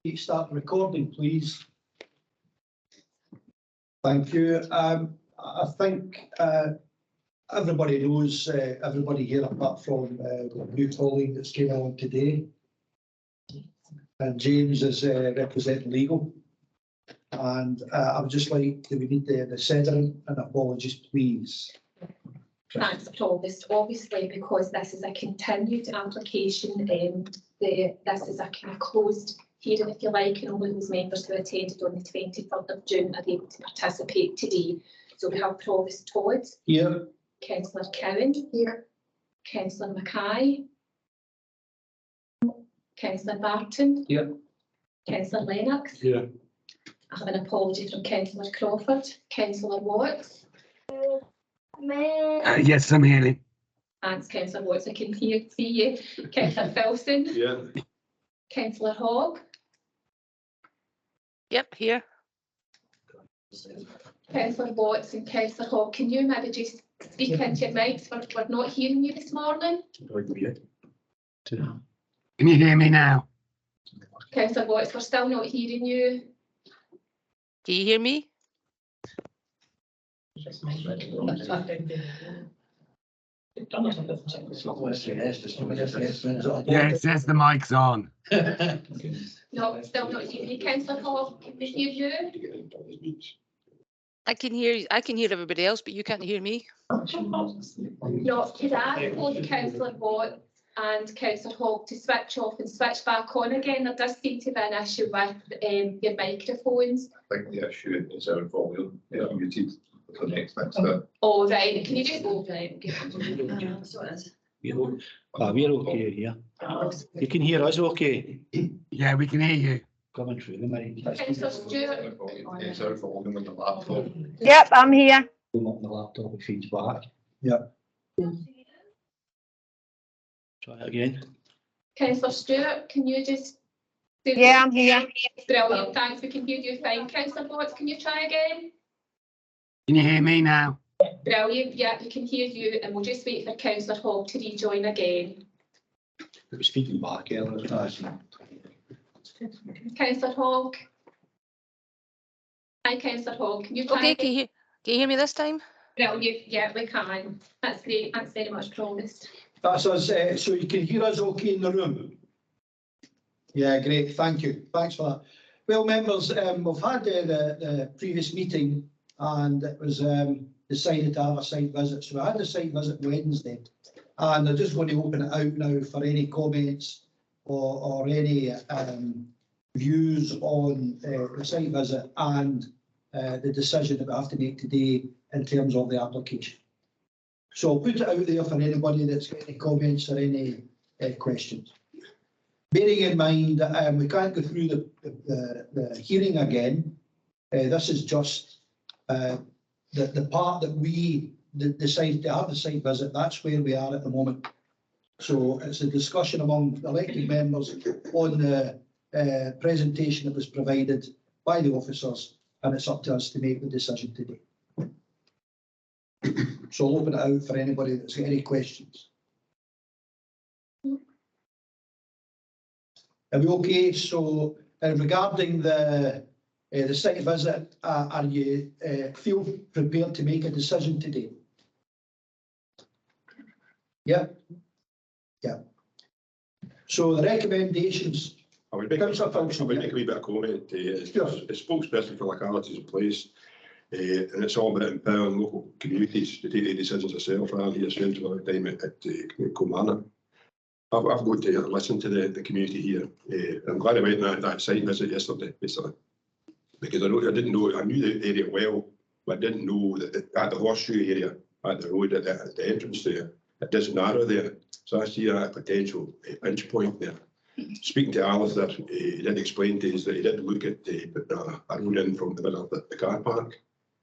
You start recording, please. Thank you. I think everybody knows, everybody here apart from the new colleague that's came on today. And James is representing legal. And I would just like to read the sentiment and apologies, please. Thanks, Provost. Obviously, because this is a continued application, this is a kind of closed hearing, if you like, and only those members who attended on the 23rd of June are able to participate today. So we have Provost Todd. Here. Councillor Cowan. Here. Councillor Mackay. Councillor Barton. Here. Councillor Lennox. Here. I have an apology from Councillor Crawford. Councillor Watts. Yes, I'm hearing. Thanks, Councillor Watts. I can see you. Councillor Filson. Yeah. Councillor Hogg. Yep, here. Councillor Watts and Councillor Hogg, can you maybe just speak into your mics? We're not hearing you this morning. Can you hear me now? Councillor Watts, we're still not hearing you. Do you hear me? Yeah, it says the mic's on. No, still not hearing you. Councillor Hogg, can we hear you? I can hear everybody else, but you can't hear me. No, could I hold Councillor Watts and Councillor Hogg to switch off and switch back on again? There does seem to be an issue with your microphones. I think the issue is our volume. They are muted for the next bit. Oh, right. Can you just go right? We're okay here. You can hear us okay? Yeah, we can hear you. Coming through the mic. Councillor Stewart. It's our volume on the laptop. Yep, I'm here. Come up the laptop, it feeds back. Yeah. Try it again. Councillor Stewart, can you just do Yeah, I'm here. Brilliant, thanks. We can hear you fine. Councillor Watts, can you try again? Can you hear me now? Brilliant, yeah, we can hear you, and we'll just wait for Councillor Hogg to rejoin again. It was feeding back earlier. Councillor Hogg. Hi, Councillor Hogg, can you try Okay, again? can you hear me this time? Brilliant, yeah, we can. That's great, thanks very much, Provost. That's us, so you can hear us okay in the room? Yeah, great, thank you. Thanks for that. Well, members, we've had the previous meeting and it was decided to have a site visit. So I had the site visit Wednesday and I'm just going to open it out now for any comments or any views on the site visit and the decision that we have to make today in terms of the application. So I'll put it out there for anybody that's got any comments or any questions. Bearing in mind that we can't go through the hearing again, this is just the part that we decided to have the site visit. That's where we are at the moment. So it's a discussion among elected members on the presentation that was provided by the officers, and it's up to us to make the decision today. So I'll open it out for anybody that's got any questions. Are we okay? So regarding the site visit, are you feel prepared to make a decision today? Yeah. Yeah. So the recommendations. I would make a wee bit of comment. It's spokesperson for localities in place, and it's all about empowering local communities to take the decisions themselves rather than spend a lot of time at Kilmarnock. I've got to listen to the community here. I'm glad I went on that site visit yesterday, basically, because I didn't know. I knew the area well, but I didn't know that at the horseshoe area, at the road, at the entrance there, it does narrow there. So I see a potential pinch point there. Speaking to Alistair, he did explain to us that he did look at putting a road in from the middle of the car park,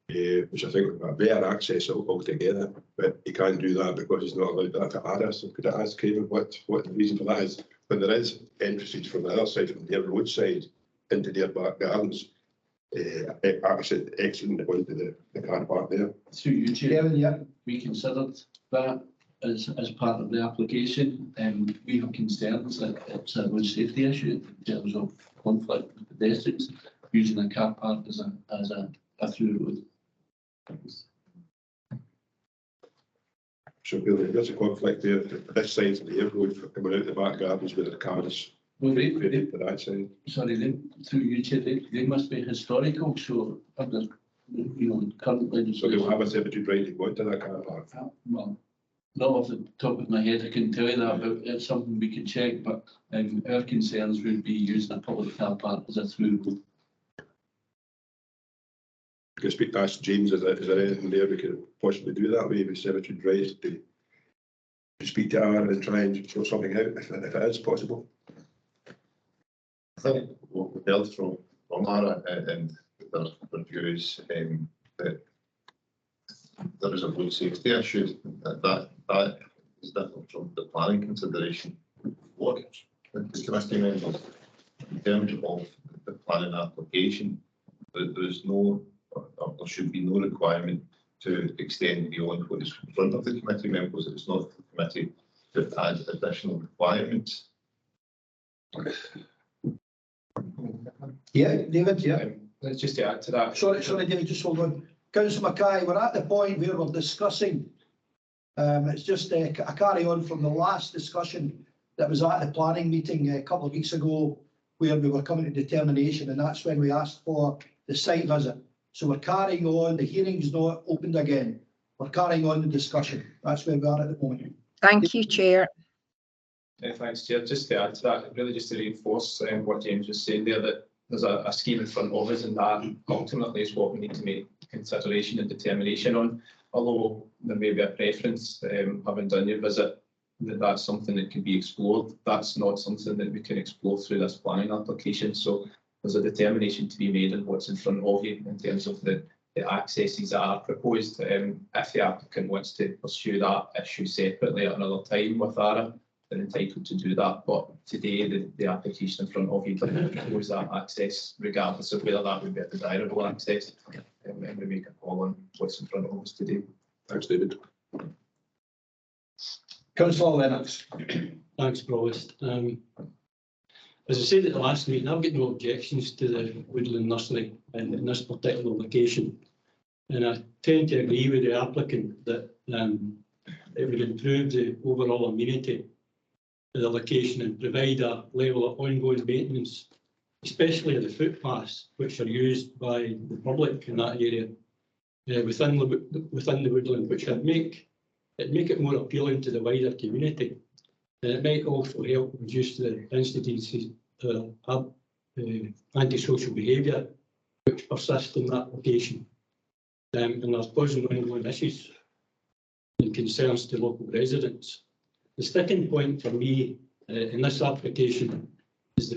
which I think would be a better access altogether, but he can't do that because he's not allowed that to Ada. So could I ask Kevin what the reason for that is? But there is entrances from the other side, from their roadside into their back gardens, actually exiting onto the car park there. Through you, Chair, Kevin, yeah. we considered that as part of the application, we have concerns that it's a road safety issue in terms of conflict with pedestrians using a car park as a through road. So really, there's a conflict there. This side's the airport for coming out the back gardens with the cars. Well, Ready for that side. sorry, through you, Chair, they must be historical, so under, current So legislation. they'll have a servitude right to go into that car park. Well, not off the top of my head, I couldn't tell you that, but it's something we can check, but our concerns would be using a public car park as a through road. You can speak to ask James, is there anything there we could possibly do that way with servitude rights to speak to Aaron and try and sort something out if it is possible? I think what we've heard from Lara and their views that there is a road safety issue, that is different from the planning consideration. What the committee members, in terms of the planning application, there is no, or there should be no requirement to extend beyond what is in front of the committee members. It's not the committee to add additional requirements. Yeah, David, yeah. Just to add to that. Sorry, David, just hold on. Councillor Mackay, we're at the point where we're discussing, it's just a carry on from the last discussion that was at the planning meeting a couple of weeks ago, where we were coming to determination, and that's when we asked for the site visit. So we're carrying on, the hearing's not opened again. We're carrying on the discussion. That's where we are at the moment. Thank you, Chair. Thanks, Chair. Just to add to that, really just to reinforce what James was saying there, that there's a scheme in front of us, and that ultimately is what we need to make consideration and determination on. Although there may be a preference, having done your visit, that's something that can be explored. That's not something that we can explore through this planning application. So there's a determination to be made on what's in front of you in terms of the accesses that are proposed. If the applicant wants to pursue that issue separately at another time with ARA, they're entitled to do that. But today, the application in front of you doesn't propose that access, regardless of whether that would be a desirable access. And we make a call on what's in front of us today. Thanks, David. Councillor Lennox. Thanks, Provost. As I said at the last meeting, I've got no objections to the woodland nursery in this particular location. And I tend to agree with the applicant that it would improve the overall amenity of the location and provide a level of ongoing maintenance, especially the footpaths which are used by the public in that area within the woodland, which would make it more appealing to the wider community. And it might also help reduce the incidences of antisocial behaviour which persist in that location. And there's causing ongoing issues and concerns to local residents. The sticking point for me in this application is the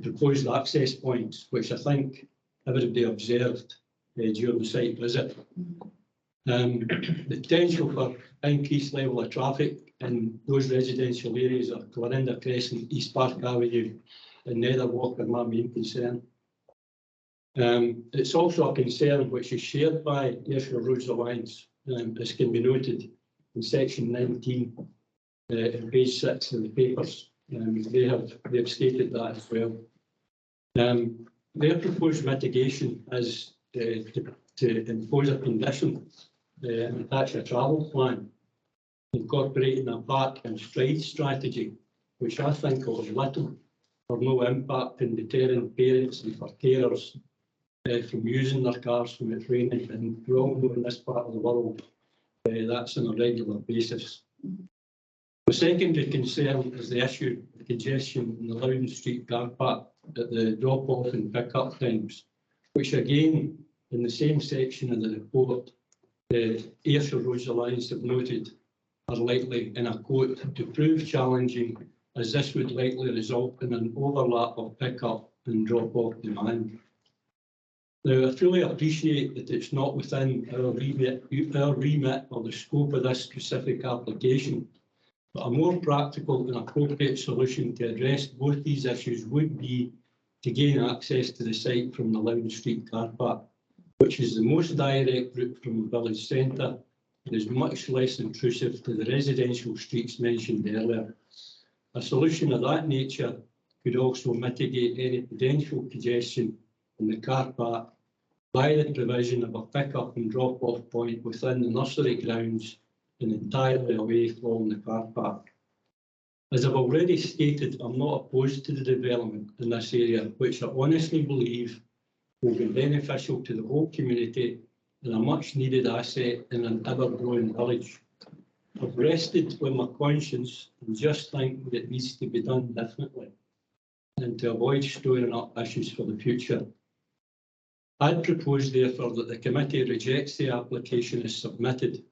proposed access points, which I think everybody observed during the site visit. The potential for increased level of traffic in those residential areas of Clarinda Crescent, East Park Avenue and Netherwalk are my main concern. It's also a concern which is shared by Ayrshire Roads Alliance, as can be noted in section 19 in page 6 of the papers. They've stated that as well. Their proposed mitigation is to impose a condition and attach a travel plan incorporating a park and stride strategy, which I think will have little or no impact in deterring parents and for carers from using their cars when it's raining. And we all know in this part of the world that's on a regular basis. The secondary concern is the issue of congestion in the Loudon Street car park at the drop-off and pick-up times, which again, in the same section of the report, the Ayrshire Roads Alliance have noted are likely, in a quote, to prove challenging, as this would likely result in an overlap of pick-up and drop-off demand. Now, I fully appreciate that it's not within our remit or the scope of this specific application, but a more practical and appropriate solution to address both these issues would be to gain access to the site from the Loudon Street car park, which is the most direct route from the village centre it is much less intrusive to the residential streets mentioned earlier. A solution of that nature could also mitigate any potential congestion in the car park by the provision of a pick-up and drop-off point within the nursery grounds and entirely away from the car park. As I've already stated, I'm not opposed to the development in this area, which I honestly believe will be beneficial to the whole community and a much-needed asset in an ever-growing village. I've rested with my conscience and just think that it needs to be done differently and to avoid storing up issues for the future. I'd propose therefore that the committee rejects the application as submitted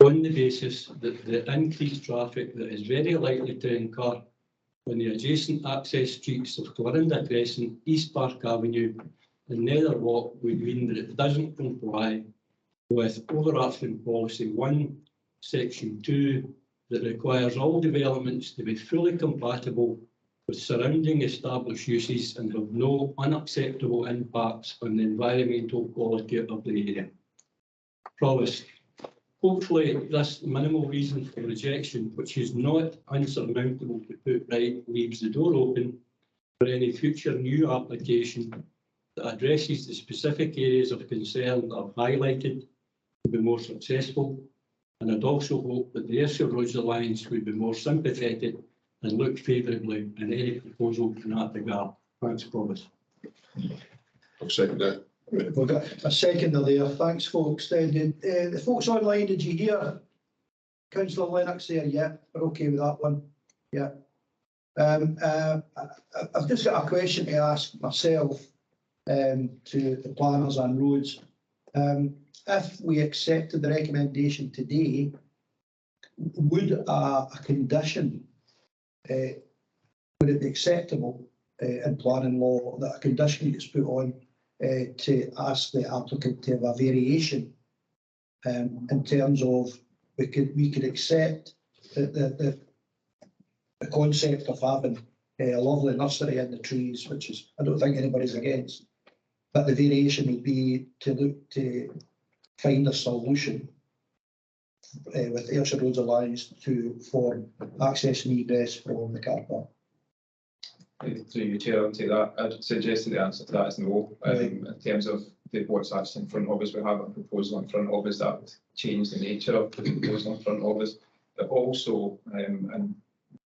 on the basis that the increased traffic that is very likely to incur on the adjacent access streets of Clarinda Crescent, East Park Avenue and Netherwalk would mean that it doesn't comply with overarching policy 1, section 2, that requires all developments to be fully compatible with surrounding established uses and have no unacceptable impacts on the environmental quality of the area. Promise. Hopefully, this minimal reason for rejection, which is not unsurmountable to put right, leaves the door open for any future new application that addresses the specific areas of concern that I've highlighted to be more successful. And I'd also hope that the Ayrshire Roads Alliance would be more sympathetic and look favourably in any proposal in that regard. Thanks, Promise. I'll second that. We've got a seconder there. Thanks, folks. The folks online, did you hear Councillor Lennox there? Yeah, we're okay with that one. Yeah. I've just got a question to ask myself to the planners and roads. If we accepted the recommendation today, would a condition, would it be acceptable in planning law that a condition gets put on to ask the applicant to have a variation in terms of we could accept the concept of having a lovely nursery in the trees, which is, I don't think anybody's against, but the variation would be to look to find a solution with Ayrshire Roads Alliance to form access and egress from the car park. Through you, Chair, I'll take that. I'd suggest that the answer to that is no. In terms of what's actually in front of us, we have a proposal in front of us that would change the nature of the proposal in front of us, but also, and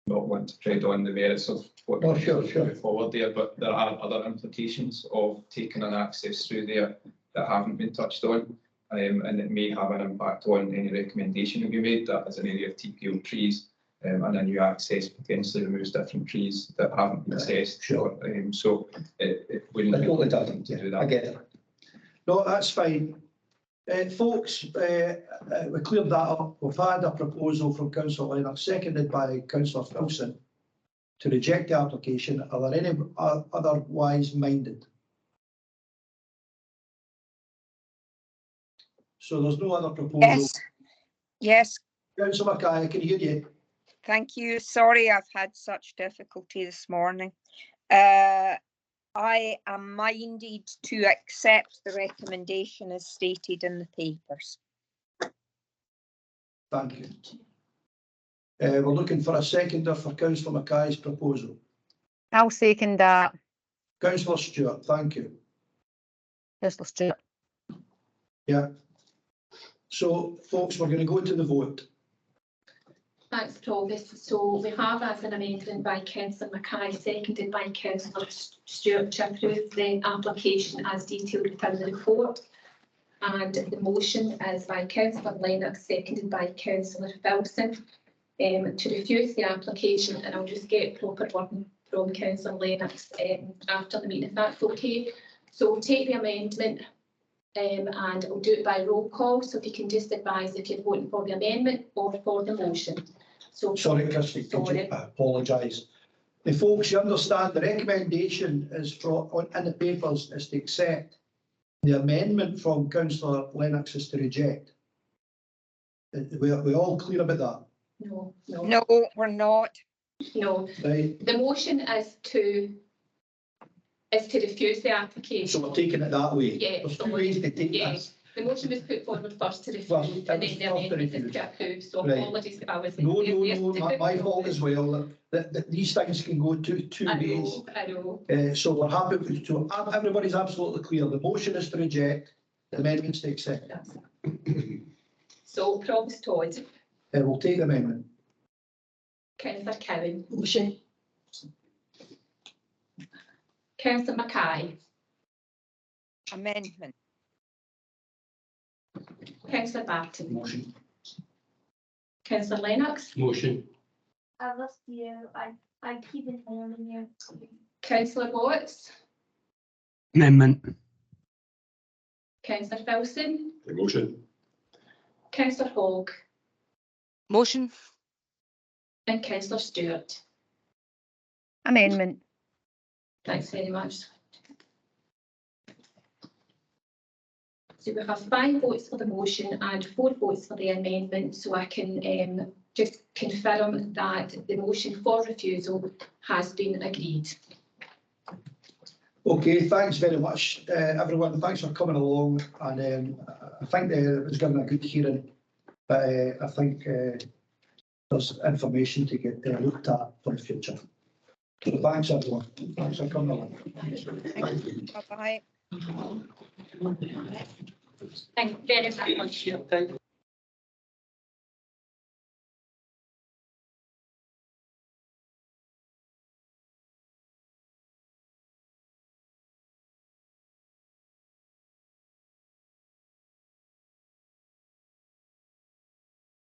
not want to tread on the merits of what Oh, sure. forward there, but there are other implications of taking an access through there that haven't been touched on, and it may have an impact on any recommendation that we made. That is an area of TPO trees. And a new access potentially removes different trees that haven't been assessed. Sure. So it wouldn't be Totally to doesn't. do I that. get it. No, that's fine. Folks, we cleared that up. We've had a proposal from Councillor Lennox, seconded by Councillor Wilson, to reject the application. Are there any otherwise minded? So there's no other proposal. Yes. Yes, Councillor Mackay, I can hear you. thank you. Sorry, I've had such difficulty this morning. I am minded to accept the recommendation as stated in the papers. Thank you. We're looking for a seconder for Councillor Mackay's proposal. I'll second that. Councillor Stewart, thank you. Councillor Stewart. Yeah. So, folks, we're going to go to the vote. Thanks, Provis. So we have as an amendment by Councillor Mackay, seconded by Councillor Stewart, to approve the application as detailed within the report. And the motion is by Councillor Lennox, seconded by Councillor Wilson, to refuse the application. And I'll just get proper wording from Councillor Lennox after the meeting, if that's okay. So we'll take the amendment and I'll do it by roll call. So if you can just advise if you're voting for the amendment or for the motion. So Sorry, Kirsty, I apologise. The folks, you understand the recommendation is in the papers is to accept. The amendment from Councillor Lennox is to reject. We're all clear about that? No, No, we're not. no. Right, The motion is to refuse the application. so we're taking it that way. Yeah. There's two ways to take Yeah. this. The motion was put forward first to Well, refuse it and was then the first to amendment is refuse. to approve, so Right. apologies if I was. No, my fault as well. That these things can go two I ways. know, I know. So we're happy with, so everybody's absolutely clear. The motion is to reject, the amendments to accept. That's it. So Provost Todd, We'll take the amendment. Councillor Cowan. Motion. Councillor Mackay, Amendment. Councillor Barton, Motion. Councillor Lennox, Motion. I lost you. I keep it on you. Councillor Watts, Amendment. Councillor Wilson, The motion. Councillor Hogg Motion. and Councillor Stewart. Amendment. Thanks very much. So we have 5 votes for the motion and 4 votes for the amendment, so I can just confirm that the motion for refusal has been agreed. Okay, thanks very much, everyone. Thanks for coming along. And I think it was given a good hearing, but I think there's information to get looked at for the future. So thanks, everyone. Thanks for coming along. Thank you. Bye-bye. Thank you very much.